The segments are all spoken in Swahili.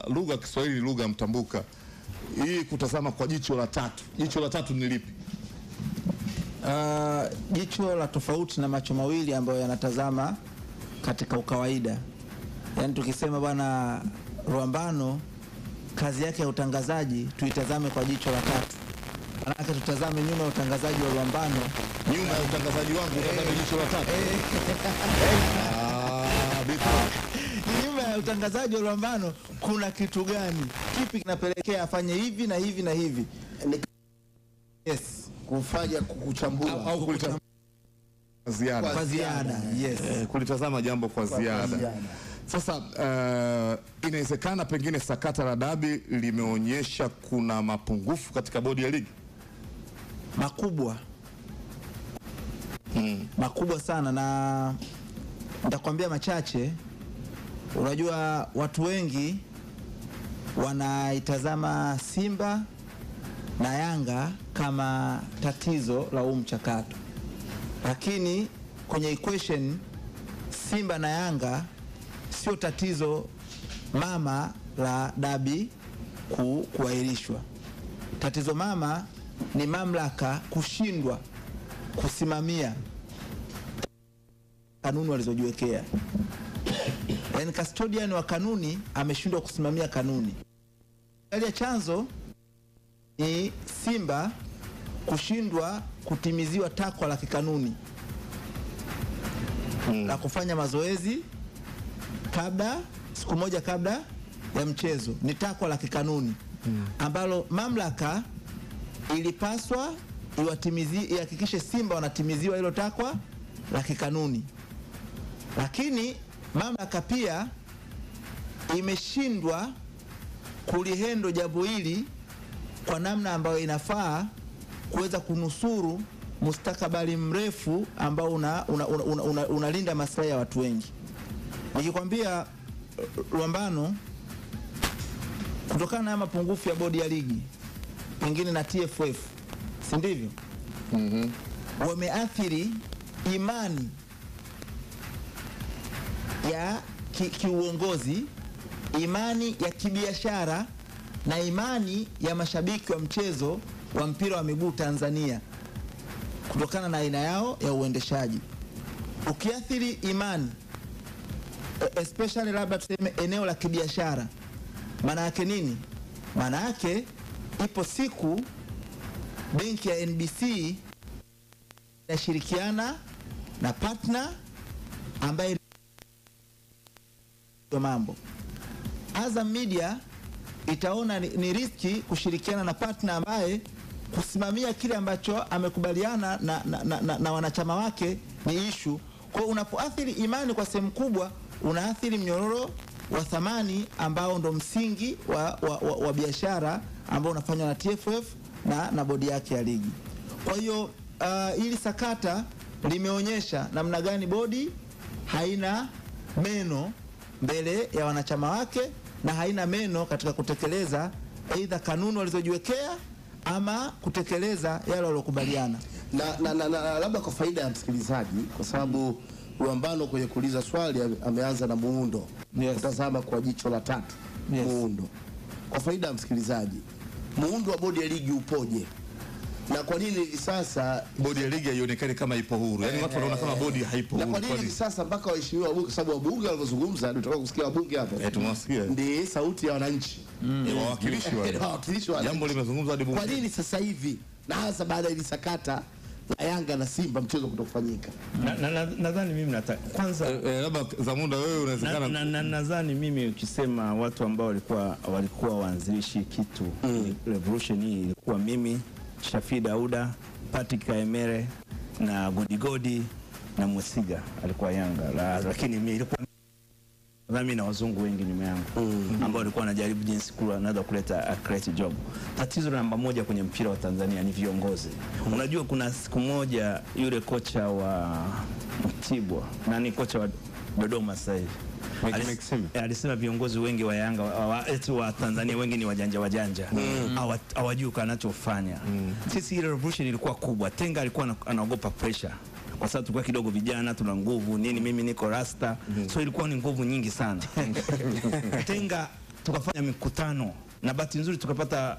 Lugha ya Kiswahili lugha mtambuka. Hii kutazama kwa jicho la tatu. Jicho la tatu ni lipi? Jicho la tofauti na macho mawili ambayo yanatazama katika ukawaida. Yaani tukisema bwana Rwambano kazi yake ya utangazaji tuitazame kwa jicho la tatu. Maana tutazame nyuma ya utangazaji wa Rwambano, Nyuma ya utangazaji wangu utazame jicho la tatu. Nyuma ya utangazaji wa Rwambano kuna kitu gani? Kipi kinapelekea afanye hivi na hivi na hivi? Yes, kufanya kuchambua au kulitazama ziada. Kwa ziada. Yes. Kulitazama jambo kwa ziada. Sasa inawezekana pengine sakata la dabi limeonyesha kuna mapungufu katika bodi ya ligi makubwa. Makubwa sana, na nitakwambia machache. Unajua watu wengi wanaitazama Simba na Yanga kama tatizo la huu mchakato, lakini kwenye equation Simba na Yanga sio tatizo mama la dabi kuahirishwa. Tatizo mama ni mamlaka kushindwa kusimamia kanuni walizojiwekea. Yaani custodian wa kanuni ameshindwa kusimamia kanuni. Hali ya chanzo ni Simba kushindwa kutimiziwa takwa la kikanuni la kufanya mazoezi kabla, siku moja kabla ya mchezo. Ni takwa la kikanuni ambalo mamlaka ilipaswa ihakikishe Simba wanatimiziwa hilo takwa la kikanuni, lakini mamlaka pia imeshindwa kulihendo jambo hili kwa namna ambayo inafaa kuweza kunusuru mustakabali mrefu ambao unalinda maslahi ya watu wengi. Nikikwambia Rwambano, kutokana na mapungufu ya bodi ya ligi pengine na TFF, si ndivyo? Wameathiri imani ya kiuongozi, imani ya kibiashara na imani ya mashabiki wa mchezo wa mpira wa miguu Tanzania kutokana na aina yao ya uendeshaji. Ukiathiri imani, especially labda tuseme eneo la kibiashara, maana yake nini? Maana yake ipo siku benki ya NBC inashirikiana na partner ambaye mambo. Azam Media itaona ni riski kushirikiana na partner ambaye kusimamia kile ambacho amekubaliana na wanachama wake ni issue. Kwa unapoathiri imani kwa sehemu kubwa, unaathiri mnyororo wa thamani ambao ndo msingi wa biashara ambao unafanywa na TFF na bodi yake ya ligi. Kwa hiyo hili sakata limeonyesha namna gani bodi haina meno mbele ya wanachama wake na haina meno katika kutekeleza aidha kanuni walizojiwekea ama kutekeleza yale waliokubaliana. Na labda kwa faida ya msikilizaji, kwa sababu Rwambano kwenye kuuliza swali ameanza na muundo. Yes. Kutazama kwa jicho la tatu. Yes. Muundo. Kwa faida ya msikilizaji, muundo wa bodi ya ligi upoje? Na kwa nini hivi sasa bodi ya ligi haionekani kama ipo huru? Yaani watu wanaona kama bodi haipo huru. Na kwa nini hivi sasa mpaka waheshimiwa wabunge, sababu wabunge walivyozungumza tutatoka kusikia wabunge hapa. Tumewasikia. Ndiyo sauti ya wananchi. Wawakilishi wale. Jambo limezungumzwa hadi bunge. Kwa nini sasa hivi na hasa baada ya sakata la Yanga na Simba mchezo kutofanyika? Nadhani mimi kwanza labda Zamunda wewe unawezekana nadhani mimi ukisema watu ambao walikuwa waanzilishi kitu revolution hii ilikuwa mimi, Shafi Dauda, Patrick Kaemere na Godi na Musiga alikuwa Yanga, lakini mimi ilikuwa na wazungu wengi nyuma yangu ambao walikuwa wanajaribu jinsi naweza kuleta a create job. Tatizo namba moja kwenye mpira wa Tanzania ni viongozi. Unajua kuna siku moja yule kocha wa Mtibwa na kocha wa Dodoma sasa hivi alisema viongozi wengi wa Yanga wa Tanzania wengi ni wajanja. Hawajui kanachofanya. Sisi ile revolution ilikuwa kubwa. Tenga alikuwa anaogopa pressure. kwa sababu tulikuwa kidogo vijana, tuna nguvu nini, mimi niko rasta, so ilikuwa ni nguvu nyingi sana. Tenga tukafanya mikutano, na bahati nzuri tukapata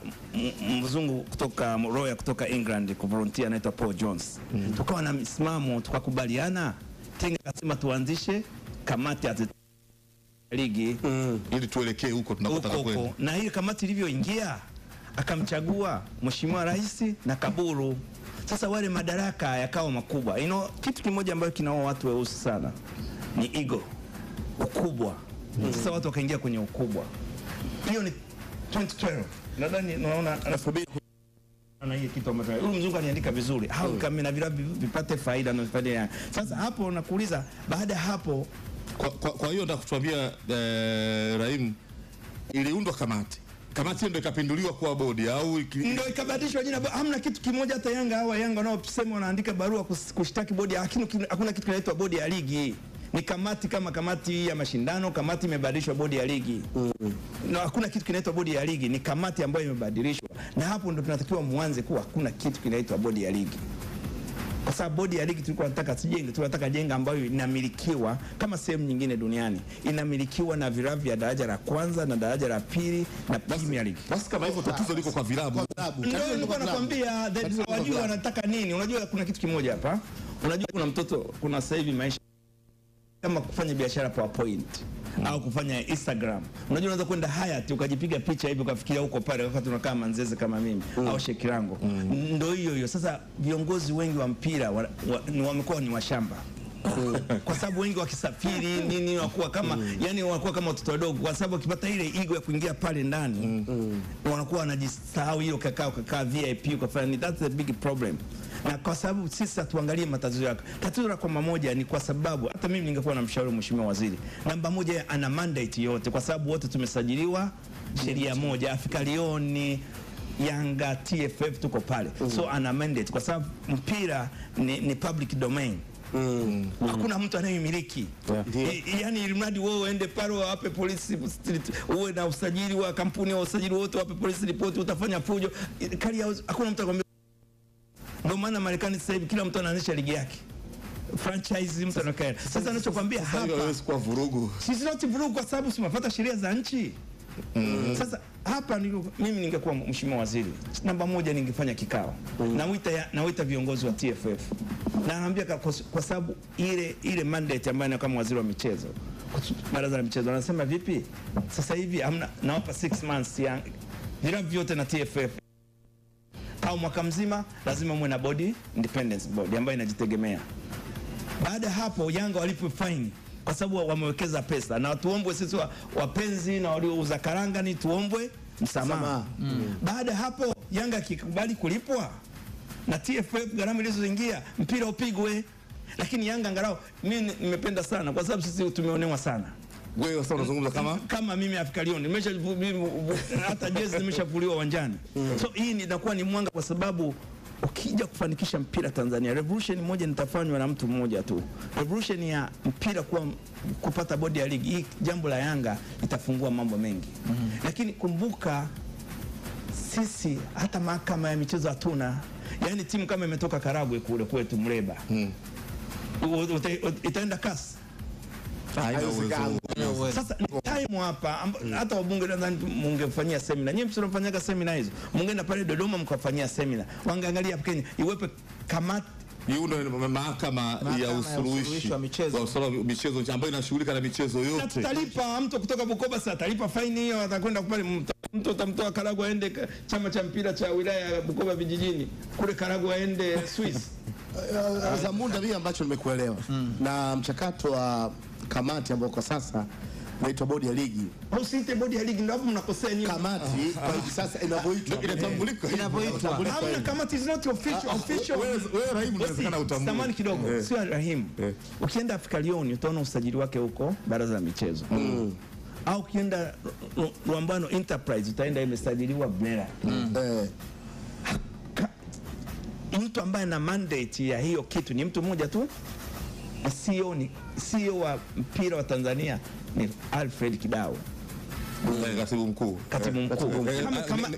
mzungu kutoka Royal kutoka England kuvolunteer anaitwa Paul Jones. Tukawa na msimamo, tukakubaliana Tenga akasema tuanzishe kamati ya ligi ili tuelekee huko tunakotaka kwenda. Na hii kamati ilivyoingia akamchagua Mheshimiwa Rais na Kaburu. Sasa wale madaraka yakawa makubwa. Kitu kimoja ambacho kinaoa watu weusi sana ni ego, ukubwa. Sasa watu wakaingia kwenye ukubwa. Hiyo ni 2012. Nadhani naona anasubiri na hii kitu ambacho huyu mzungu aliandika vizuri. Hao kama na vilabu vipate faida na vipate. Sasa hapo nakuuliza, baada ya hapo kwa hiyo nataka kutuambia Rahim, iliundwa kamati ndio ikapinduliwa kuwa bodi au ndio ikabadilishwa jina? Hamna kitu kimoja. Hata Yanga wanaosema wanaandika barua kushtaki bodi, lakini hakuna kitu kinaitwa bodi ya ligi. Ni kamati kama kamati ya mashindano, kamati imebadilishwa bodi ya ligi. Na hakuna kitu kinaitwa bodi ya ligi, ni kamati ambayo imebadilishwa. Na hapo ndio tunatakiwa muanze kuwa hakuna kitu kinaitwa bodi ya ligi. Kwa sababu bodi ya ligi tulikuwa tunataka jenga ambayo inamilikiwa kama sehemu nyingine duniani. Inamilikiwa na vilabu vya daraja la kwanza na daraja la pili na Premier League. Basi kama hivyo tatizo liko kwa vilabu. Ndio nilikuwa nakwambia, wajua wanataka nini? Unajua kuna kitu kimoja hapa. Unajua kuna mtoto, kuna sasa hivi maisha kama kufanya biashara PowerPoint au kufanya Instagram. Unajua unaweza kwenda Hyatt ukajipiga picha hivi ukafikiria huko pale wakati unakaa Manzese kama mimi au Shekirango. Ndio hiyo. Sasa viongozi wengi wa mpira wamekuwa ni washamba. Kwa sababu wengi wakisafiri nini wakuwa kama yani wanakuwa kama watoto wadogo, kwa sababu ukipata ile ego ya kuingia pale ndani wanakuwa wanajisahau hiyo kakaa VIP ukafanya. That's a big problem. Na kwa sababu sisi hatuangalie matatizo yake. Tatizo la kwa mamoja ni kwa sababu hata mimi ningekuwa na mshauri Mheshimiwa Waziri. Namba moja ana mandate yote, kwa sababu wote tumesajiliwa sheria moja, Afrika Lioni, Yanga, TFF tuko pale. So ana mandate kwa sababu mpira ni public domain. Hakuna mtu anayemiliki. Yaani ilimradi wewe uende pale wape polisi uwe na usajili wa kampuni wa usajili wote wape polisi report, utafanya fujo. Hakuna mtu akwambia. Ndio maana Marekani sasa hivi kila mtu anaanzisha ligi yake. Franchise mtu anakaa. Sasa anachokwambia hapa haiwezi kuwa vurugu. Sisi not vurugu kwa sababu tumefuata sheria za nchi. Sasa hapa mimi ningekuwa Mheshimiwa Waziri, namba moja ningefanya kikao. Nawaita viongozi wa TFF. Na naambia kwa sababu ile mandate ambayo ni kama waziri wa michezo, baraza la michezo anasema vipi? Sasa hivi nawapa 6 months ya vilabu vyote na TFF. Au mwaka mzima lazima muwe na body, independence board ambayo inajitegemea. Baada hapo Yanga walipo fine kwa sababu wamewekeza pesa, na tuombwe sisi wapenzi na waliouza karanga ni tuombwe msamaha. Baada hapo Yanga kikubali kulipwa na TFF gharama ilizoingia, mpira upigwe. Lakini Yanga angalau mimi nimependa sana kwa sababu sisi tumeonewa sana. Wewe sasa unazungumza kama mimi Afrika Lioni hata jezi nimeshavuliwa uwanjani. So hii inakuwa ni mwanga, kwa sababu ukija kufanikisha mpira Tanzania, revolution moja nitafanywa na mtu mmoja tu. Revolution ya mpira kupata bodi ya ligi. Hii jambo la Yanga itafungua mambo mengi. Lakini kumbuka sisi hata mahakama ya michezo hatuna. Yaani timu kama imetoka Karagwe kule kwetu Mreba. Itaenda kasi. Sasa ni time hapa hata wabunge nadhani mungefanyia semina. Nyinyi msifanyaga semina hizo. Mungeenda pale Dodoma mkafanyia semina. Wangeangalia hapa Kenya iwepe kamati Yundo mahakama ya usuluhishi wa michezo ambayo inashughulika na michezo yote. Na tutalipa mtu kutoka Bukoba, sasa atalipa faini hiyo, atakwenda pale mtu utamtoa Karagwe aende chama cha mpira cha wilaya ya Bukoba vijijini. Kule Karagwe aende Swiss. Zamunda vile ambacho nimekuelewa. Na mchakato wa kamati ambao kwa sasa inaitwa bodi ya ligi. Usiite bodi ya ligi, ndio hapo mnakosea nyinyi. Kamati kwa hivi sasa inavyoitwa Hamna kamati, is not official. Wewe Rahim unawezekana utambue. Samani kidogo, sio Rahim. Ukienda Afrika Lioni utaona usajili wake huko baraza la michezo. Au ukienda Rwambano Enterprise utaenda imesajiliwa Blera. Mtu ambaye na mandate ya hiyo kitu ni mtu mmoja tu. CEO wa mpira wa Tanzania ni Alfred Kidau. Katibu mkuu.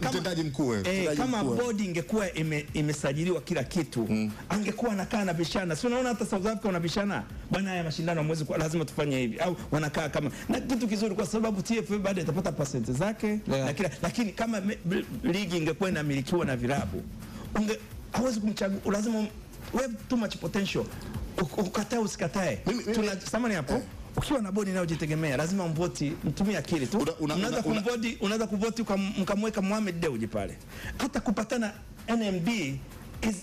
Mtendaji mkuu. Kama bodi ingekuwa imesajiliwa kila kitu, angekuwa anakaa na bishana. Si unaona hata South Africa wanabishana, bwana haya mashindano mwezi kwa lazima tufanye hivi, au wanakaa kama na kitu kizuri, kwa sababu TFF baada itapata percent zake na kila. Lakini kama ligi ingekuwa inamilikiwa na vilabu, hawezi kumchagua, lazima we too much potential, ukatae usikatae. Tunasamani hapo. Ukiwa na bodi inayojitegemea lazima mvoti, mtumie akili tu. Unaweza kuvoti mkamweka Mohamed Dewji pale. Hata kupatana NMB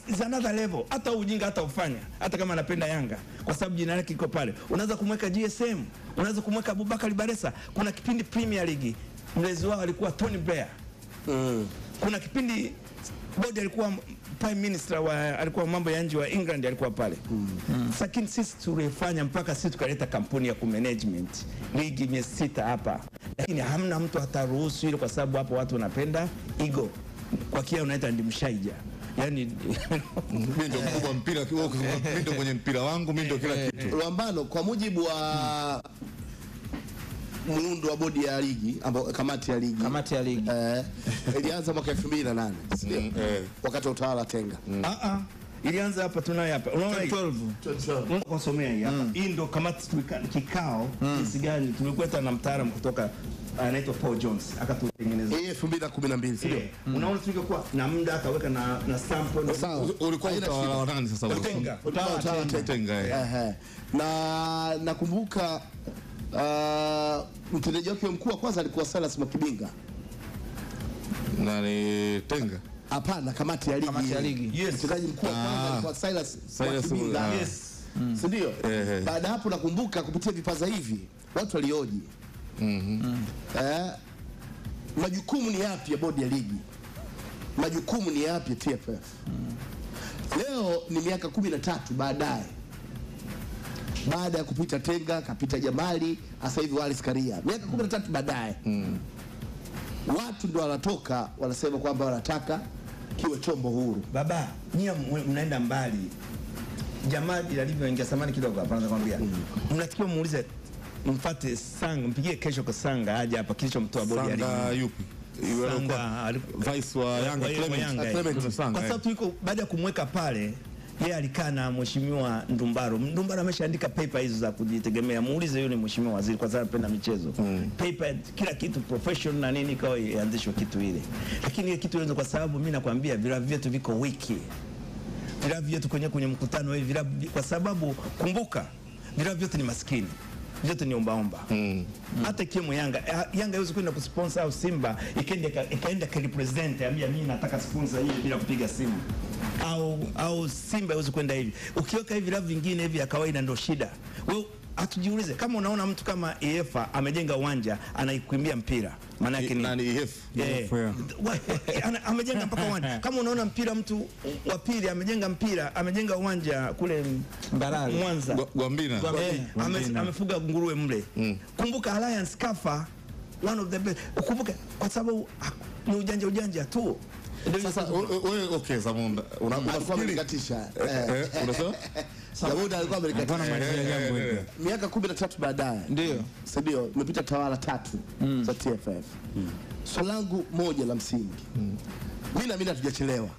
is another level. Hata ujinga hata ufanya. Hata kama anapenda Yanga kwa sababu jina lake liko pale. Unaweza kumweka GSM, unaweza kumweka Abubakar Baresa. Kuna kipindi Premier League mlezi wao alikuwa Tony Blair. Kuna kipindi bodi alikuwa Prime Minister alikuwa mambo ya nje wa England alikuwa pale. Lakini sisi tulifanya mpaka sisi tukaleta kampuni ya kumanagement ligi 600 hapa. Lakini hamna mtu hataruhusu ile, kwa sababu hapo watu wanapenda ego. Kwa kia unaita ndimshaija. Yaani mimi ndio mkubwa mpira, mimi ndio mwenye mpira wangu, mimi ndio kila kitu. Luambano, kwa mujibu wa muundo wa bodi ya ligi ambao kamati ya ligi ilianza mwaka 2008 ndio wakati wa utawala Tenga. Ilianza hapa, tunayo hapa, unaona 12 kusomea hii hapa. Hii ndio kamati kikao jinsi gani tumekwenda na mtaalamu kutoka anaitwa Paul Jones akatutengeneza 2012 sio? Unaona tulikuwa na muda akaweka na sample. Ulikuwa utawala wa nani sasa? Utawala Tenga. Na nakumbuka mtendaji wake mkuu wa kwanza alikuwa Silas Makibinga. Nani Tenga? Hapana, kamati ya ligi. Yes. Mtendaji mkuu wa kwanza alikuwa Silas Makibinga. Yes. Ndio. Baada hapo nakumbuka kupitia vipaza hivi watu walioji. Majukumu ni yapi ya bodi ya ligi? Majukumu ni yapi ya TFF? Leo ni miaka 13 baadaye. Baada ya kupita Tenga, kapita Jamali, sasa hivi Wallace Karia. Miaka 13 baadaye. Watu ndio wanatoka wanasema kwamba wanataka kiwe chombo huru. Baba, nyie mnaenda mbali. Jamali alivyoingia samani kidogo hapa nakwambia. Mnatakiwa muulize, mfate Sanga, mpigie kesho kwa Sanga aje hapa kilichomtoa bodi ya ligi. Sanga yupi? Vice wa Yanga Clement. Kwa sababu tuliko baada ya kumweka pale, yeye alikaa na mheshimiwa Ndumbaro. Ndumbaro ameshaandika paper hizo za kujitegemea. Muulize yule mheshimiwa waziri, kwa sababu anapenda michezo. Paper kila kitu professional na nini, kwa ianzishwe kitu ile. Lakini ile kitu ile, kwa sababu mimi nakwambia vilabu vyetu viko wiki. Vilabu vyetu kwenye mkutano hivi vilabu, kwa sababu kumbuka vilabu vyote ni maskini. Vyote ni ombaomba. Hata kimu Yanga haiwezi kwenda kusponsor au Simba ikaenda represent ambia mimi nataka sponsor hii bila kupiga simu. Au Simba haiwezi kwenda hivi. Ukiweka hivi vilabu vingine hivi ya kawaida ndio shida. Wewe atujiulize, kama unaona mtu kama EFA amejenga uwanja anaikimbia mpira, maana yake ni nani? Amejenga mpaka uwanja. Kama unaona mpira, mtu wa pili amejenga uwanja kule Mbarali Mwanza Gwambina, amefuga nguruwe mle. Kumbuka Alliance Kafa, one of the best. Ukumbuke kwa sababu ni ujanja tu. Sasa wewe okay, Zamunda unakuwa umekatisha. Unasema Zamunda alikuwa amekatisha miaka 13 baadaye. Ndio imepita tawala 3 za TFF. Swali langu moja la msingi, mimi na mimi hatujachelewa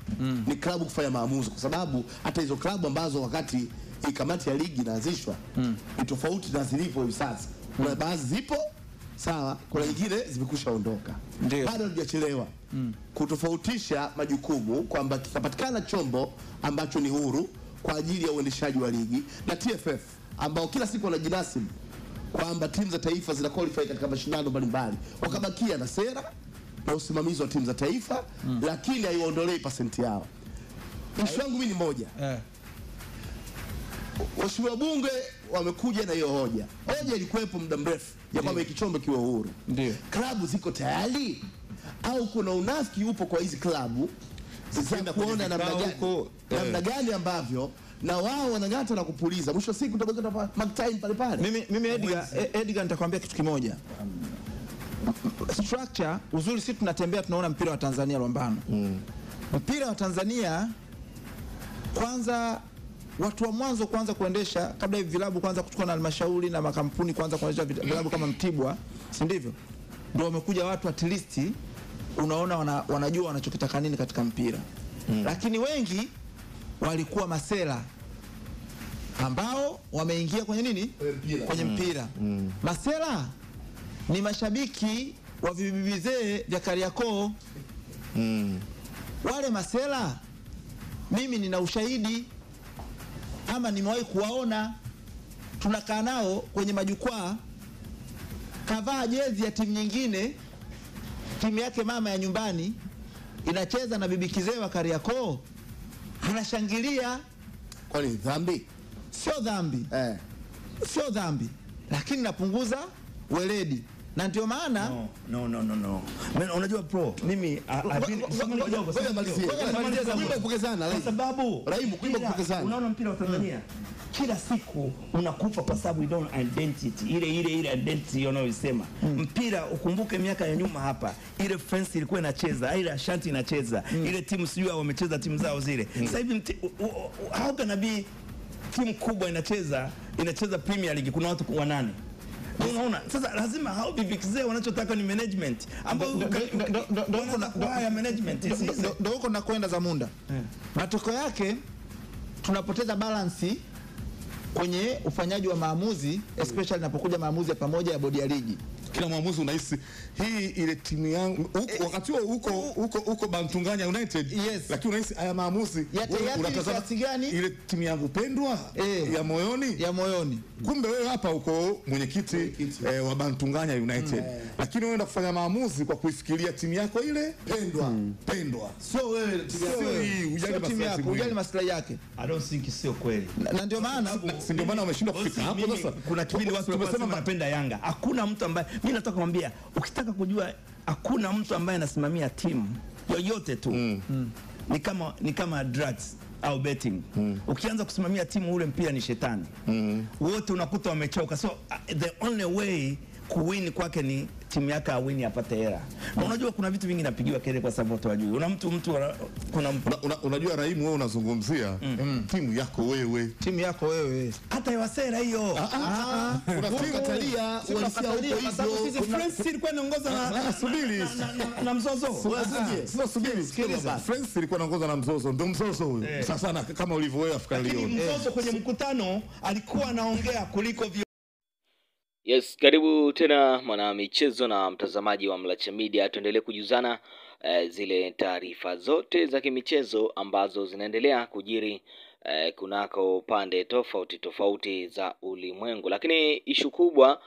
ni klabu kufanya maamuzi, kwa sababu hata hizo klabu ambazo wakati kamati ya ligi inaanzishwa ni tofauti na zilipo hivi sasa. Kuna baadhi zipo sawa, kuna nyingine zimekusha ondoka. Bado hatujachelewa kutofautisha majukumu, kwamba kitapatikana chombo ambacho ni huru kwa ajili ya uendeshaji wa ligi, na TFF ambao kila siku wanajinasibu kwamba timu za taifa zina qualify katika mashindano mbalimbali, wakabakia na sera na usimamizi wa timu za taifa, lakini haiondolei percent yao. Ishu yangu mimi ni moja. Waheshimiwa bunge wamekuja na hiyo hoja. Hoja ilikuwepo muda mrefu ya kwamba kichombo kiwe huru. Klabu ziko tayari au kuna unafiki upo kwa hizi klabu zisienda kuona namna gani ambavyo na wao wanangata na kupuliza, mwisho siku tutabaki mark time pale pale. Mimi Edgar nitakwambia kitu kimoja. Structure uzuri, sisi tunatembea tunaona mpira wa Tanzania Luambano. Mpira wa Tanzania kwanza, watu wa mwanzo kwanza kuendesha kabla hivi vilabu kwanza kuchukua na halmashauri na makampuni kwanza kuendesha vilabu kama Mtibwa, si ndivyo? ndio wamekuja watu at least unaona wanajua wanachokitaka nini katika mpira. Lakini wengi walikuwa masela ambao wameingia kwenye nini? Kwenye mpira. Masela ni mashabiki wa vibibizee vya Kariakoo. Wale masela mimi nina ushahidi ama nimewahi kuwaona, tunakaa nao kwenye majukwaa, kavaa jezi ya timu nyingine, timu yake mama ya nyumbani inacheza na bibi kizee wa Kariakoo, anashangilia. Kwani dhambi? Sio dhambi. Sio dhambi, lakini napunguza weledi. Na ndio maana no. Unajua pro, mimi kwa sababu unaona mpira wa Tanzania kila siku unakufa kwa sababu we don't identity ile identity unayosema. Mpira ukumbuke miaka ya nyuma hapa, ile France ilikuwa inacheza, ile Ashanti inacheza, ile timu sijui wamecheza timu zao zile. Sasa hivi how can be timu kubwa inacheza Premier League, kuna watu 8. Unaona? Sasa lazima hao bivikizee wanachotaka ni management ambao ndio management ndio huko na kwenda za munda. Matokeo yake tunapoteza balance kwenye ufanyaji wa maamuzi, especially napokuja maamuzi ya pamoja ya bodi ya ligi. Kila maamuzi unahisi hii ile timu yangu wakati huko Bantunganya United, lakini unahisi haya maamuzi unatazama ile timu yangu pendwa ya moyoni. Kumbe wewe hapa uko mwenyekiti wa Bantunganya United, lakini unaenda kufanya maamuzi kwa kuifikiria timu yako ile pendwa. Sio wewe timu yako, ujali maslahi yake. I don't think sio kweli. Na ndio maana wameshindwa kufika hapo. Sasa kuna kipindi watu wamesema wanapenda Yanga. Hakuna mtu ambaye, mimi nataka kumwambia, ukitaka kujua hakuna mtu ambaye anasimamia timu yoyote tu ni kama drugs au betting. Ukianza kusimamia timu ule mpira ni shetani. Wote unakuta wamechoka. So the only way kuwin kwake ni timu yake awini apate hela. Na unajua kuna vitu vingi napigiwa kelele kwa sababu watu wajui. Unajua Raimu, wewe unazungumzia timu yako wewe. Hata Ewasera hiyo. Unakatalia uhalisia huko hivyo. France ilikuwa inaongoza na mzozo. Sasa subiri. France ilikuwa inaongoza na mzozo. Ndio mzozo huyo. Sasa kama ulivyo wewe Afrika leo. Mzozo kwenye mkutano alikuwa anaongea kuliko Yes, karibu tena mwana michezo na mtazamaji wa Mlacha Media. Tuendelee kujuzana zile taarifa zote za kimichezo ambazo zinaendelea kujiri kunako pande tofauti za ulimwengu. Lakini ishu kubwa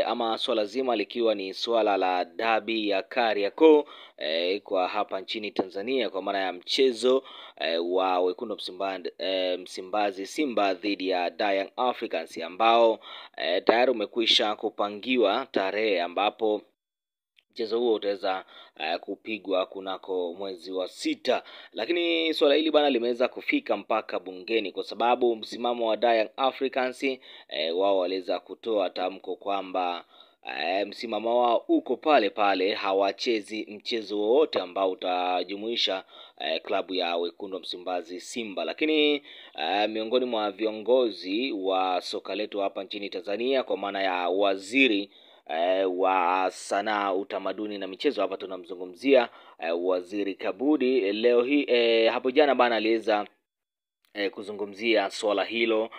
ama swala zima likiwa ni swala la dabi ya Kariakoo kwa hapa nchini Tanzania, kwa maana ya mchezo wa Wekundu Msimbazi Simba dhidi ya Young Africans ambao tayari umekwisha kupangiwa tarehe ambapo mchezo huo utaweza kupigwa kunako mwezi wa 6. Lakini swala hili bana limeweza kufika mpaka bungeni kwa sababu msimamo wa Young Africans wao waliweza kutoa tamko kwamba msimamo wao uko pale, hawachezi mchezo wowote ambao utajumuisha klabu ya Wekundu Msimbazi Simba. Lakini miongoni mwa viongozi wa soka letu hapa nchini Tanzania, kwa maana ya waziri wa sanaa, utamaduni na michezo, hapa tunamzungumzia Waziri Kabudi, leo hii hapo jana bana aliweza kuzungumzia swala hilo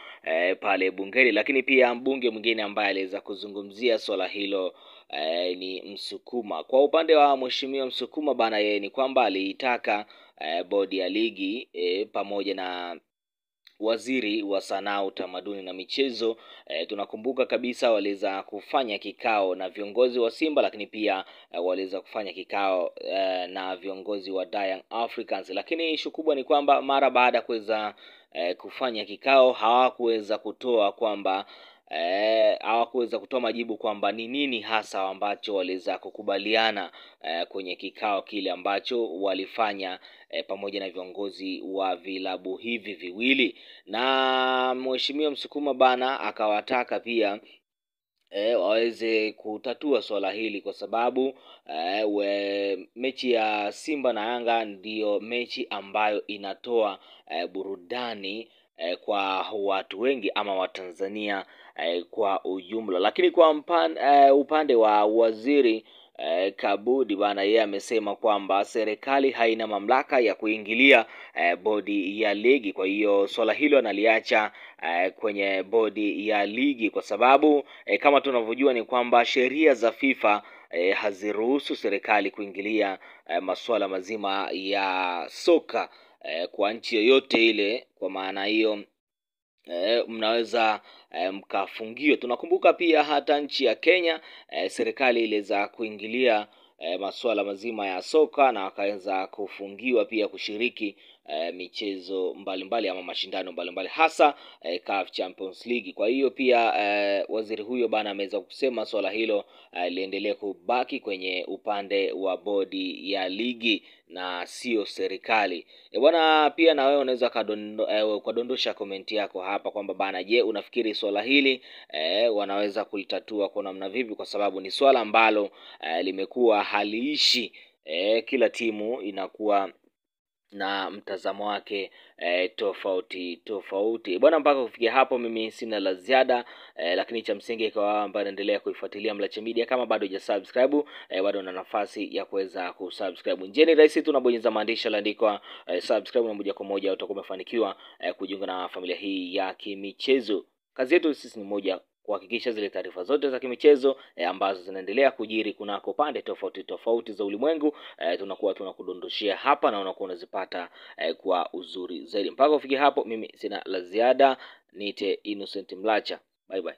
pale bungeni. Lakini pia mbunge mwingine ambaye aliweza kuzungumzia swala hilo ni Msukuma. Kwa upande wa mheshimiwa Msukuma bana, yeye ni kwamba aliitaka bodi ya ligi pamoja na waziri wa sanaa, utamaduni na michezo, tunakumbuka kabisa waliweza kufanya kikao na viongozi wa Simba, lakini pia waliweza kufanya kikao na viongozi wa Young Africans. Lakini ishu kubwa ni kwamba mara baada ya kuweza kufanya kikao hawakuweza kutoa majibu kwamba ni nini hasa ambacho waliweza kukubaliana kwenye kikao kile ambacho walifanya pamoja na viongozi wa vilabu hivi viwili. Na mheshimiwa Msukuma bana akawataka pia waweze kutatua swala hili kwa sababu mechi ya Simba na Yanga ndiyo mechi ambayo inatoa burudani kwa watu wengi ama Watanzania kwa ujumla. Lakini kwa upande wa waziri Kabudi bana, yeye amesema kwamba serikali haina mamlaka ya kuingilia bodi ya ligi. Kwa hiyo swala hilo analiacha kwenye bodi ya ligi, kwa sababu kama tunavyojua ni kwamba sheria za FIFA haziruhusu serikali kuingilia masuala mazima ya soka kwa nchi yoyote ile. Kwa maana hiyo mnaweza mkafungiwa. Tunakumbuka pia hata nchi ya Kenya serikali iliweza kuingilia masuala mazima ya soka na wakaweza kufungiwa pia kushiriki michezo mbalimbali ama mashindano mbalimbali, hasa CAF Champions League. Kwa hiyo pia waziri huyo bana ameweza kusema swala hilo liendelee kubaki kwenye upande wa bodi ya ligi na sio serikali. Bwana, pia na wewe unaweza kadondosha komenti yako hapa kwamba bana, je, unafikiri swala hili wanaweza kulitatua kwa namna vipi? Kwa sababu ni swala ambalo limekuwa haliishi, kila timu inakuwa na mtazamo wake tofauti bwana. Mpaka kufikia hapo mimi sina la ziada, lakini cha msingi kwa ambaye anaendelea kuifuatilia Mlacha Media, kama bado hujasubscribe bado una nafasi ya kuweza kusubscribe. Njeni rahisi, tunabonyeza maandishi yaliyoandikwa subscribe na moja kwa moja utakuwa umefanikiwa kujiunga na familia hii ya kimichezo. Kazi yetu sisi ni moja, kuhakikisha zile taarifa zote za kimichezo ambazo zinaendelea kujiri kunako pande tofauti za ulimwengu tunakuwa tunakudondoshia hapa na unakuwa unazipata kwa uzuri zaidi. Mpaka kufikia hapo mimi sina la ziada, niite Innocent Mlacha. Bye bye.